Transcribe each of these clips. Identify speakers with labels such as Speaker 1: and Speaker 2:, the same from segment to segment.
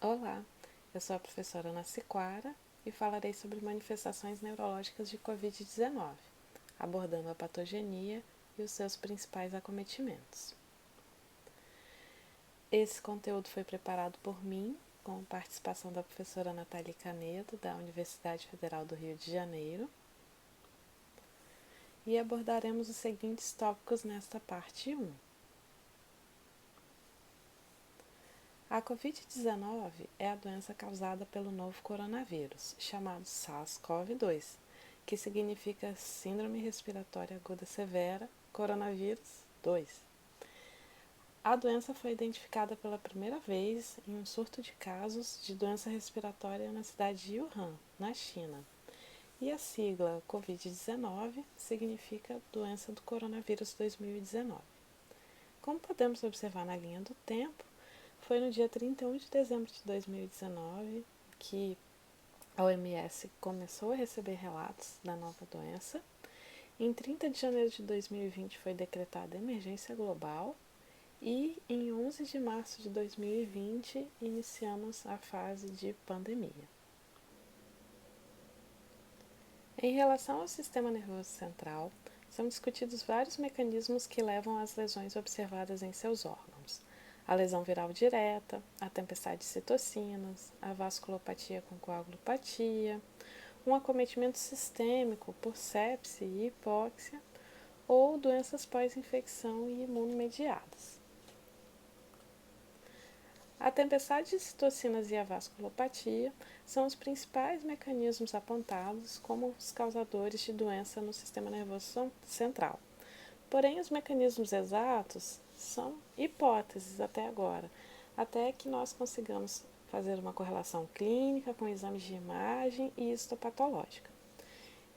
Speaker 1: Olá, eu sou a professora Ana Ciquara e falarei sobre manifestações neurológicas de Covid-19, abordando a patogenia e os seus principais acometimentos. Esse conteúdo foi preparado por mim, com participação da professora Nathalie Canedo, da Universidade Federal do Rio de Janeiro, e abordaremos os seguintes tópicos nesta parte 1. A Covid-19 é a doença causada pelo novo coronavírus, chamado SARS-CoV-2, que significa Síndrome Respiratória Aguda Severa, Coronavírus 2. A doença foi identificada pela primeira vez em um surto de casos de doença respiratória na cidade de Wuhan, na China. E a sigla Covid-19 significa Doença do Coronavírus 2019. Como podemos observar na linha do tempo, foi no dia 31 de dezembro de 2019 que a OMS começou a receber relatos da nova doença. Em 30 de janeiro de 2020 foi decretada emergência global e em 11 de março de 2020 iniciamos a fase de pandemia. Em relação ao sistema nervoso central, são discutidos vários mecanismos que levam às lesões observadas em seus órgãos. A lesão viral direta, a tempestade de citocinas, a vasculopatia com coagulopatia, um acometimento sistêmico por sepse e hipóxia ou doenças pós-infecção e imunomediadas. A tempestade de citocinas e a vasculopatia são os principais mecanismos apontados como os causadores de doença no sistema nervoso central. Porém, os mecanismos exatos são hipóteses até agora, até que nós consigamos fazer uma correlação clínica com exames de imagem e histopatológica.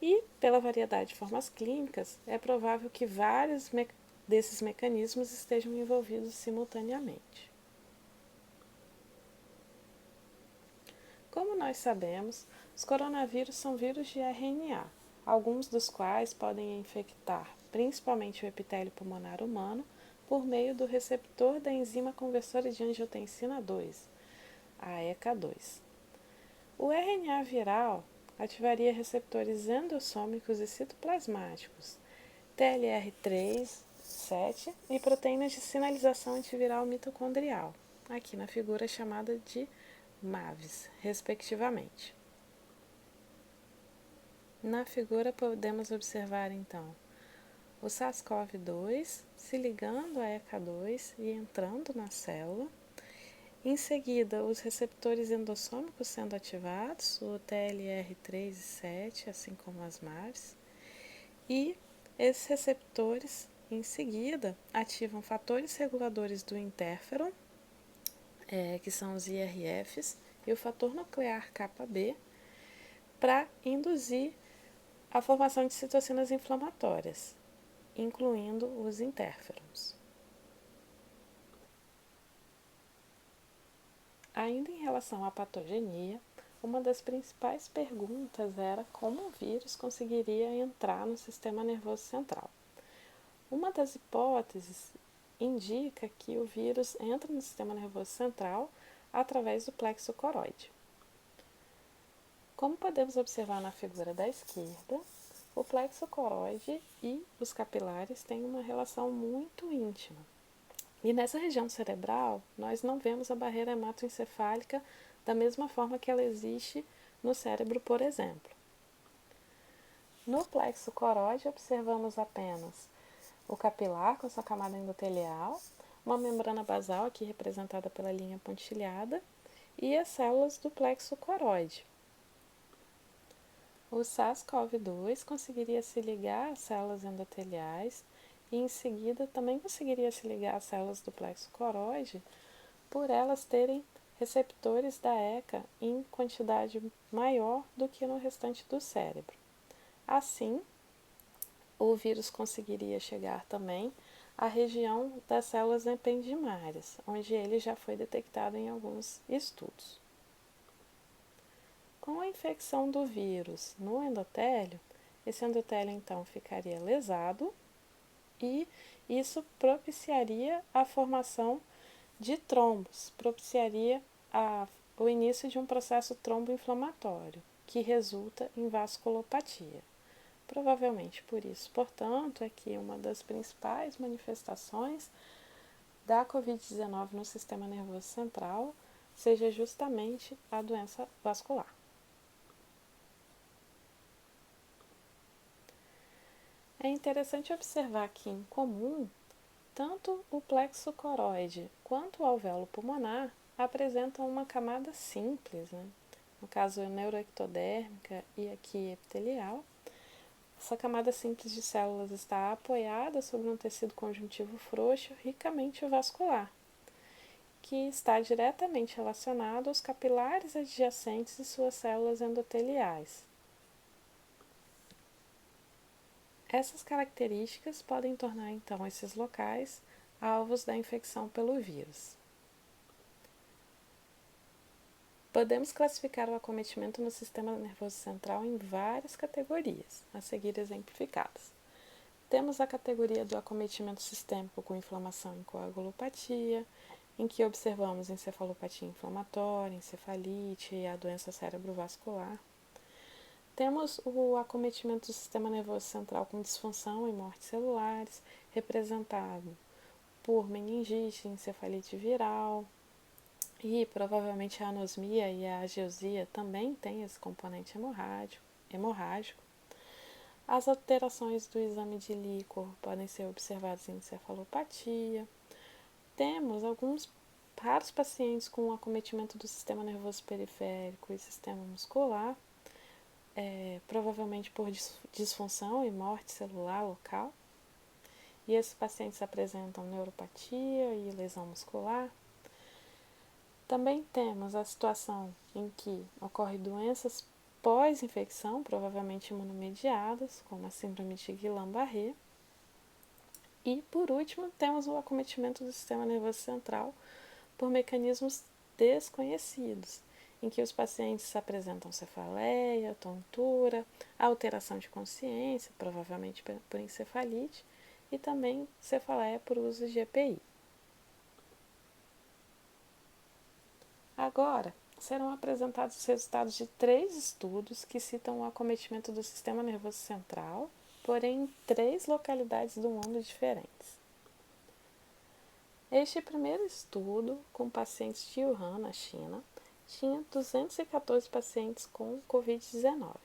Speaker 1: E, pela variedade de formas clínicas, é provável que vários desses mecanismos estejam envolvidos simultaneamente. Como nós sabemos, os coronavírus são vírus de RNA, alguns dos quais podem infectar principalmente o epitélio pulmonar humano por meio do receptor da enzima conversora de angiotensina 2, a ECA2. O RNA viral ativaria receptores endossômicos e citoplasmáticos, TLR3, 7 e proteínas de sinalização antiviral mitocondrial, aqui na figura chamada de MAVs, respectivamente. Na figura podemos observar então o SARS-CoV-2 se ligando à ECA2 e entrando na célula. Em seguida, os receptores endossômicos sendo ativados, o TLR3 e 7, assim como as MAVs. E esses receptores, em seguida, ativam fatores reguladores do interferon, que são os IRFs, e o fator nuclear Kb, para induzir a formação de citocinas inflamatórias, incluindo os interferons. Ainda em relação à patogenia, uma das principais perguntas era como o vírus conseguiria entrar no sistema nervoso central. Uma das hipóteses indica que o vírus entra no sistema nervoso central através do plexo coroide. Como podemos observar na figura da esquerda, o plexo coroide e os capilares têm uma relação muito íntima. E nessa região cerebral, nós não vemos a barreira hematoencefálica da mesma forma que ela existe no cérebro, por exemplo. No plexo coroide, observamos apenas o capilar com sua camada endotelial, uma membrana basal, aqui representada pela linha pontilhada, e as células do plexo coroide. O SARS-CoV-2 conseguiria se ligar às células endoteliais e em seguida também conseguiria se ligar às células do plexo coroide por elas terem receptores da ECA em quantidade maior do que no restante do cérebro. Assim, o vírus conseguiria chegar também à região das células ependimárias, onde ele já foi detectado em alguns estudos. Com a infecção do vírus no endotélio, esse endotélio então ficaria lesado e isso propiciaria a formação de trombos, propiciaria a o início de um processo tromboinflamatório, que resulta em vasculopatia. Provavelmente por isso, portanto, é que uma das principais manifestações da Covid-19 no sistema nervoso central seja justamente a doença vascular. É interessante observar que, em comum, tanto o plexo coroide quanto o alvéolo pulmonar apresentam uma camada simples, no caso neuroectodérmica e aqui epitelial. Essa camada simples de células está apoiada sobre um tecido conjuntivo frouxo ricamente vascular, que está diretamente relacionado aos capilares adjacentes e suas células endoteliais. Essas características podem tornar então esses locais alvos da infecção pelo vírus. Podemos classificar o acometimento no sistema nervoso central em várias categorias, a seguir exemplificadas. Temos a categoria do acometimento sistêmico com inflamação e coagulopatia, em que observamos encefalopatia inflamatória, encefalite e a doença cerebrovascular. Temos o acometimento do sistema nervoso central com disfunção e mortes celulares, representado por meningite, encefalite viral, e provavelmente a anosmia e a ageusia também têm esse componente hemorrágico. As alterações do exame de líquor podem ser observadas em encefalopatia. Temos alguns raros pacientes com acometimento do sistema nervoso periférico e sistema muscular, provavelmente por disfunção e morte celular local. E esses pacientes apresentam neuropatia e lesão muscular. Também temos a situação em que ocorrem doenças pós-infecção, provavelmente imunomediadas, como a síndrome de Guillain-Barré. E, por último, temos o acometimento do sistema nervoso central por mecanismos desconhecidos, em que os pacientes apresentam cefaleia, tontura, alteração de consciência, provavelmente por encefalite, e também cefaleia por uso de EPI. Agora, serão apresentados os resultados de 3 estudos que citam o acometimento do sistema nervoso central, porém em 3 localidades do mundo diferentes. Este primeiro estudo, com pacientes de Wuhan, na China, tinha 214 pacientes com Covid-19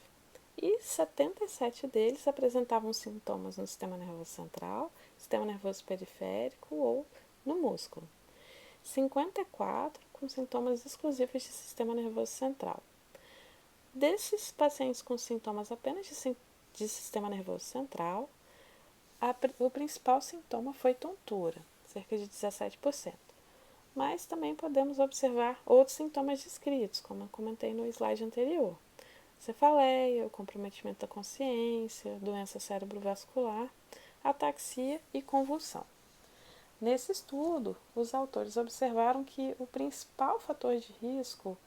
Speaker 1: e 77 deles apresentavam sintomas no sistema nervoso central, sistema nervoso periférico ou no músculo. 54 com sintomas exclusivos de sistema nervoso central. Desses pacientes com sintomas apenas de sistema nervoso central, o principal sintoma foi tontura, cerca de 17%. Mas também podemos observar outros sintomas descritos, como eu comentei no slide anterior. Cefaleia, o comprometimento da consciência, doença cerebrovascular, ataxia e convulsão. Nesse estudo, os autores observaram que o principal fator de risco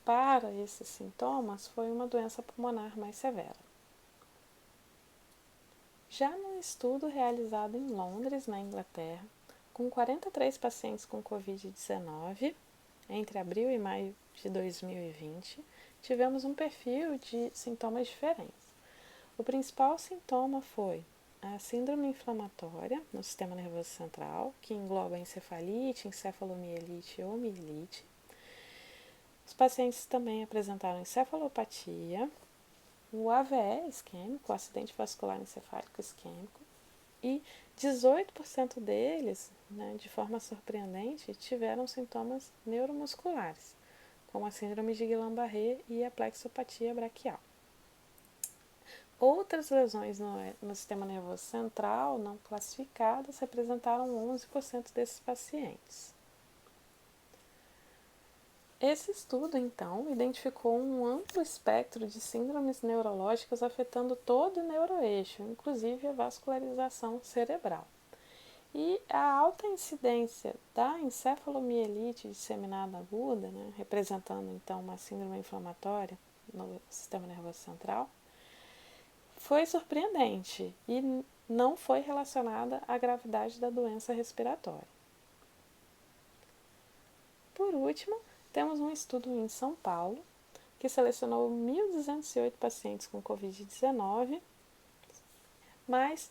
Speaker 1: para esses sintomas foi uma doença pulmonar mais severa. Já num estudo realizado em Londres, na Inglaterra, com 43 pacientes com Covid-19, entre abril e maio de 2020, tivemos um perfil de sintomas diferentes. O principal sintoma foi a síndrome inflamatória no sistema nervoso central, que engloba encefalite, encefalomielite ou mielite. Os pacientes também apresentaram encefalopatia, o AVE isquêmico, o acidente vascular encefálico isquêmico, e 18% deles, de forma surpreendente, tiveram sintomas neuromusculares, como a síndrome de Guillain-Barré e a plexopatia braquial. Outras lesões no sistema nervoso central não classificadas representaram 11% desses pacientes. Esse estudo, então, identificou um amplo espectro de síndromes neurológicas afetando todo o neuroeixo, inclusive a vascularização cerebral. E a alta incidência da encefalomielite disseminada aguda, representando então uma síndrome inflamatória no sistema nervoso central, foi surpreendente e não foi relacionada à gravidade da doença respiratória. Por último, temos um estudo em São Paulo, que selecionou 1.208 pacientes com Covid-19, mas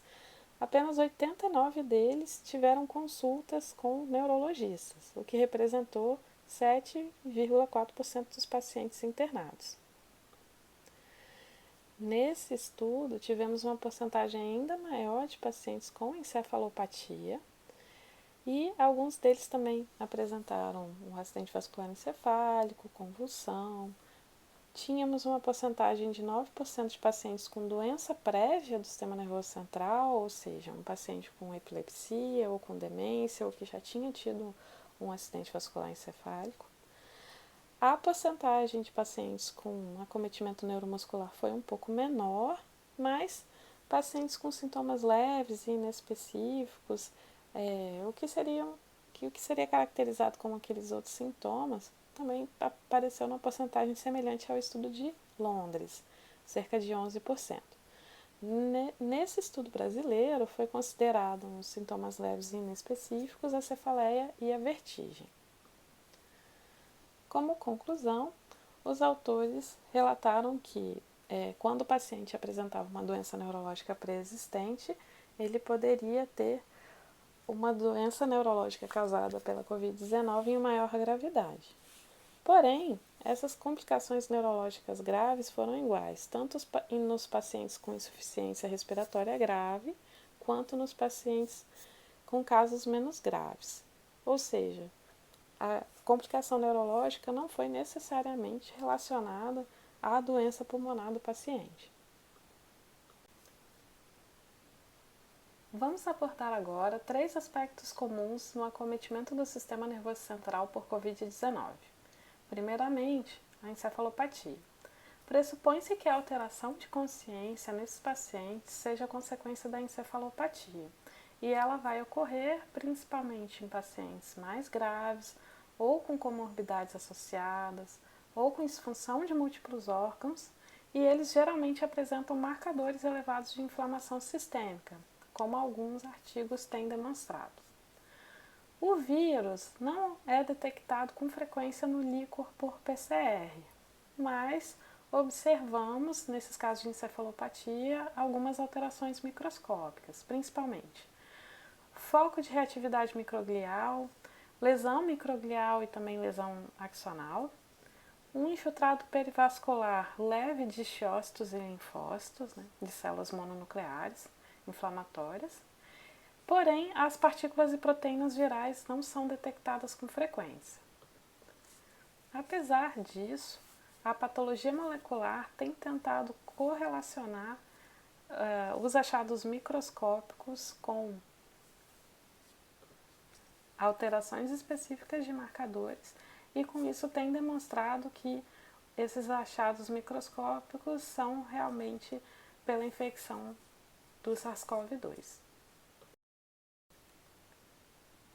Speaker 1: apenas 89 deles tiveram consultas com neurologistas, o que representou 7,4% dos pacientes internados. Nesse estudo, tivemos uma porcentagem ainda maior de pacientes com encefalopatia e alguns deles também apresentaram um acidente vascular encefálico, convulsão. Tínhamos uma porcentagem de 9% de pacientes com doença prévia do sistema nervoso central, ou seja, um paciente com epilepsia ou com demência ou que já tinha tido um acidente vascular encefálico. A porcentagem de pacientes com acometimento neuromuscular foi um pouco menor, mas pacientes com sintomas leves e inespecíficos, o que seria caracterizado como aqueles outros sintomas, também apareceu numa porcentagem semelhante ao estudo de Londres, cerca de 11%. Nesse estudo brasileiro, foi considerado os sintomas leves e inespecíficos, a cefaleia e a vertigem. Como conclusão, os autores relataram que, quando o paciente apresentava uma doença neurológica pré-existente, ele poderia ter uma doença neurológica causada pela Covid-19 em maior gravidade. Porém, essas complicações neurológicas graves foram iguais, tanto nos pacientes com insuficiência respiratória grave, quanto nos pacientes com casos menos graves. Ou seja, a complicação neurológica não foi necessariamente relacionada à doença pulmonar do paciente. Vamos abordar agora 3 aspectos comuns no acometimento do sistema nervoso central por Covid-19. Primeiramente, a encefalopatia. Pressupõe-se que a alteração de consciência nesses pacientes seja consequência da encefalopatia, e ela vai ocorrer principalmente em pacientes mais graves, ou com comorbidades associadas, ou com disfunção de múltiplos órgãos, e eles geralmente apresentam marcadores elevados de inflamação sistêmica, como alguns artigos têm demonstrado. O vírus não é detectado com frequência no líquor por PCR, mas observamos, nesses casos de encefalopatia, algumas alterações microscópicas, principalmente foco de reatividade microglial, lesão microglial e também lesão axonal, um infiltrado perivascular leve de estíocitos e linfócitos, de células mononucleares inflamatórias. Porém, as partículas e proteínas virais não são detectadas com frequência. Apesar disso, a patologia molecular tem tentado correlacionar os achados microscópicos com alterações específicas de marcadores e com isso tem demonstrado que esses achados microscópicos são realmente pela infecção do SARS-CoV-2.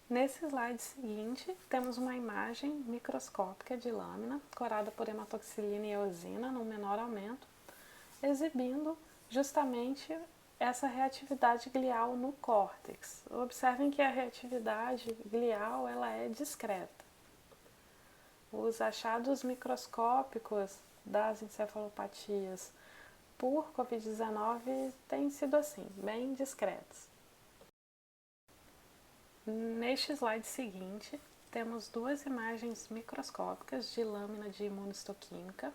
Speaker 1: Nesse slide seguinte, temos uma imagem microscópica de lâmina corada por hematoxilina e eosina num menor aumento, exibindo justamente essa reatividade glial no córtex. Observem que a reatividade glial ela é discreta. Os achados microscópicos das encefalopatias por Covid-19 têm sido assim, bem discretos. Neste slide seguinte, temos 2 imagens microscópicas de lâmina de imunohistoquímica.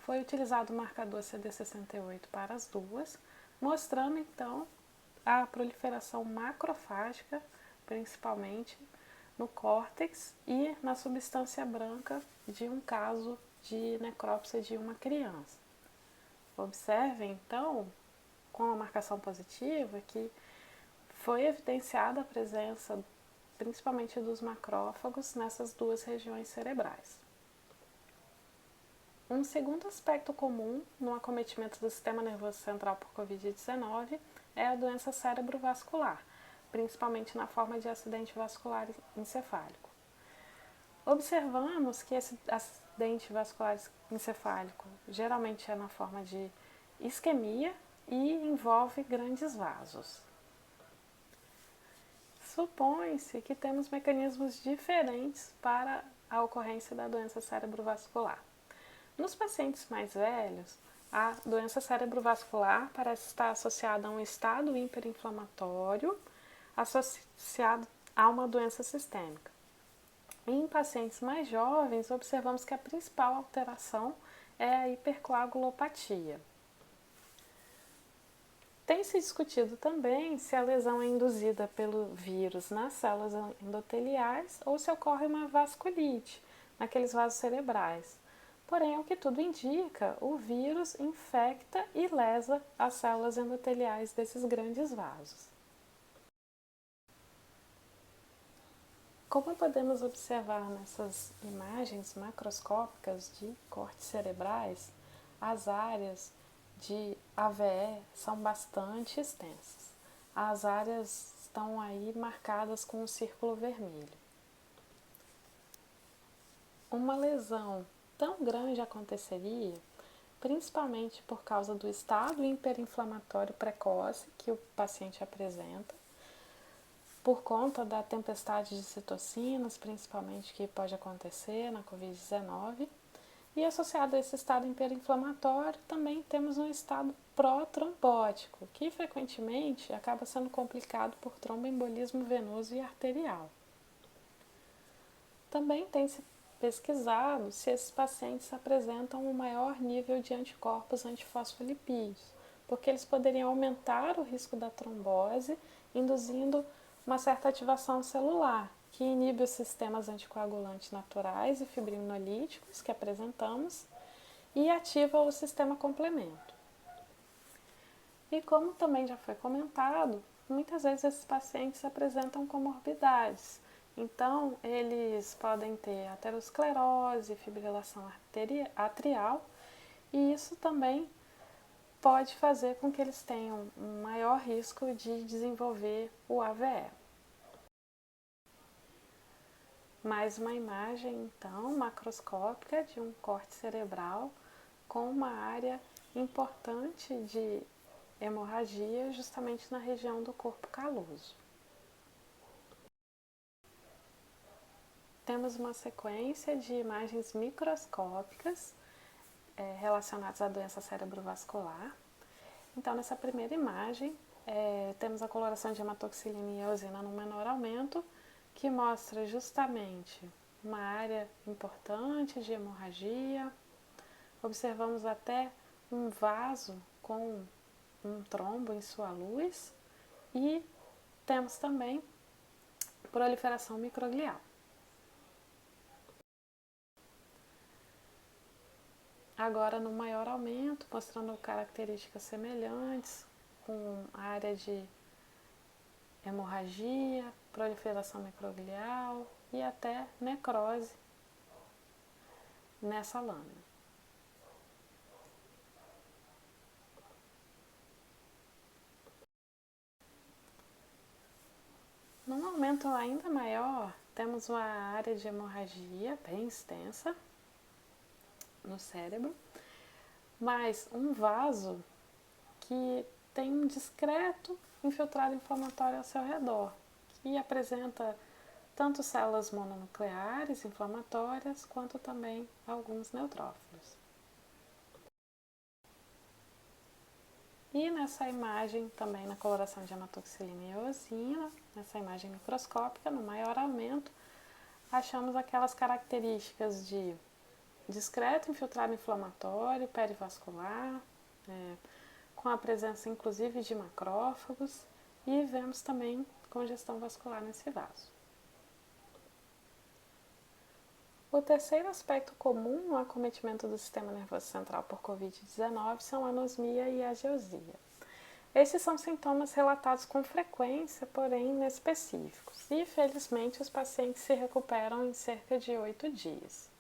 Speaker 1: Foi utilizado o marcador CD68 para as duas, mostrando então a proliferação macrofágica, principalmente no córtex e na substância branca de um caso de necrópsia de uma criança. Observem então, com a marcação positiva, que foi evidenciada a presença principalmente dos macrófagos nessas 2 regiões cerebrais. Um segundo aspecto comum no acometimento do sistema nervoso central por Covid-19 é a doença cerebrovascular, principalmente na forma de acidente vascular encefálico. Observamos que esse acidente vascular encefálico geralmente é na forma de isquemia e envolve grandes vasos. Supõe-se que temos mecanismos diferentes para a ocorrência da doença cerebrovascular. Nos pacientes mais velhos, a doença cerebrovascular parece estar associada a um estado hiperinflamatório associado a uma doença sistêmica. Em pacientes mais jovens, observamos que a principal alteração é a hipercoagulopatia. Tem se discutido também se a lesão é induzida pelo vírus nas células endoteliais ou se ocorre uma vasculite naqueles vasos cerebrais. Porém, ao que tudo indica, o vírus infecta e lesa as células endoteliais desses grandes vasos. Como podemos observar nessas imagens macroscópicas de cortes cerebrais, as áreas de AVE são bastante extensas. As áreas estão aí marcadas com um círculo vermelho. Uma lesão tão grande aconteceria principalmente por causa do estado hiperinflamatório precoce que o paciente apresenta, por conta da tempestade de citocinas, principalmente, que pode acontecer na Covid-19, e associado a esse estado hiperinflamatório, também temos um estado pró-trombótico, que frequentemente acaba sendo complicado por tromboembolismo venoso e arterial. Também tem se pesquisado se esses pacientes apresentam um maior nível de anticorpos antifosfolipídios, porque eles poderiam aumentar o risco da trombose, induzindo uma certa ativação celular, que inibe os sistemas anticoagulantes naturais e fibrinolíticos que apresentamos e ativa o sistema complemento. E como também já foi comentado, muitas vezes esses pacientes apresentam comorbidades. Então, eles podem ter aterosclerose, fibrilação atrial, e isso também pode fazer com que eles tenham um maior risco de desenvolver o AVE. Mais uma imagem, então, macroscópica de um corte cerebral com uma área importante de hemorragia justamente na região do corpo caloso. Temos uma sequência de imagens microscópicas relacionadas à doença cerebrovascular. Então, nessa primeira imagem, temos a coloração de hematoxilina e eosina no menor aumento, que mostra justamente uma área importante de hemorragia. Observamos até um vaso com um trombo em sua luz e temos também proliferação microglial. Agora no maior aumento, mostrando características semelhantes, com área de hemorragia, proliferação microglial e até necrose nessa lâmina. Num aumento ainda maior, temos uma área de hemorragia bem extensa no cérebro, mas um vaso que tem um discreto infiltrado inflamatório ao seu redor, que apresenta tanto células mononucleares inflamatórias, quanto também alguns neutrófilos. E nessa imagem, também na coloração de hematoxilina e eosina, nessa imagem microscópica, no maior aumento, achamos aquelas características de discreto infiltrado inflamatório, perivascular, com a presença inclusive de macrófagos, e vemos também congestão vascular nesse vaso. O terceiro aspecto comum no acometimento do sistema nervoso central por Covid-19 são a anosmia e a ageusia. Esses são sintomas relatados com frequência, porém inespecíficos, e felizmente os pacientes se recuperam em cerca de 8 dias.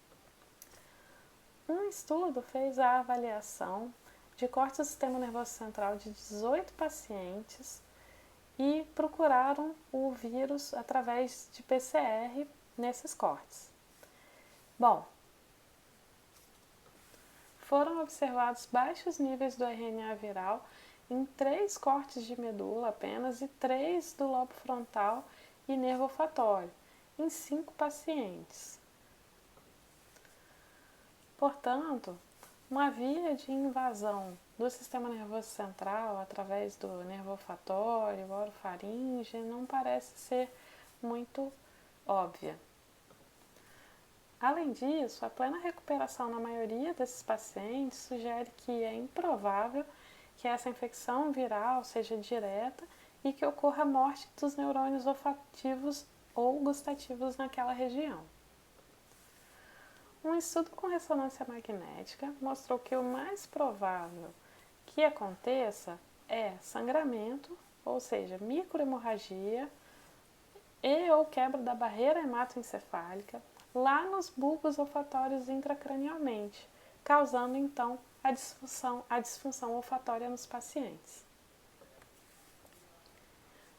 Speaker 1: Um estudo fez a avaliação de cortes do sistema nervoso central de 18 pacientes e procuraram o vírus através de PCR nesses cortes. Bom, foram observados baixos níveis do RNA viral em 3 cortes de medula apenas e 3 do lobo frontal e nervo olfatório em 5 pacientes. Portanto, uma via de invasão do sistema nervoso central através do nervo olfatório, orofaringe, não parece ser muito óbvia. Além disso, a plena recuperação na maioria desses pacientes sugere que é improvável que essa infecção viral seja direta e que ocorra a morte dos neurônios olfativos ou gustativos naquela região. Um estudo com ressonância magnética mostrou que o mais provável que aconteça é sangramento, ou seja, microhemorragia e ou quebra da barreira hematoencefálica lá nos bulbos olfatórios intracranialmente, causando então a disfunção olfatória nos pacientes.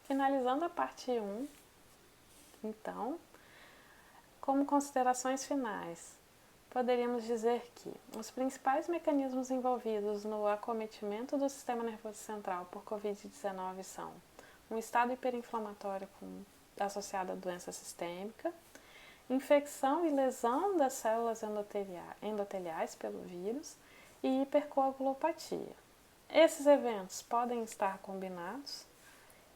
Speaker 1: Finalizando a parte 1, então, como considerações finais, poderíamos dizer que os principais mecanismos envolvidos no acometimento do sistema nervoso central por Covid-19 são um estado hiperinflamatório associado à doença sistêmica, infecção e lesão das células endoteliais pelo vírus e hipercoagulopatia. Esses eventos podem estar combinados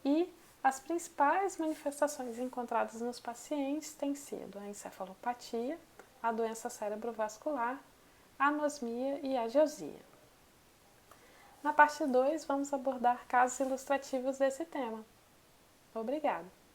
Speaker 1: e as principais manifestações encontradas nos pacientes têm sido a encefalopatia, a doença cerebrovascular, a anosmia e a ageusia. Na parte 2, vamos abordar casos ilustrativos desse tema. Obrigada!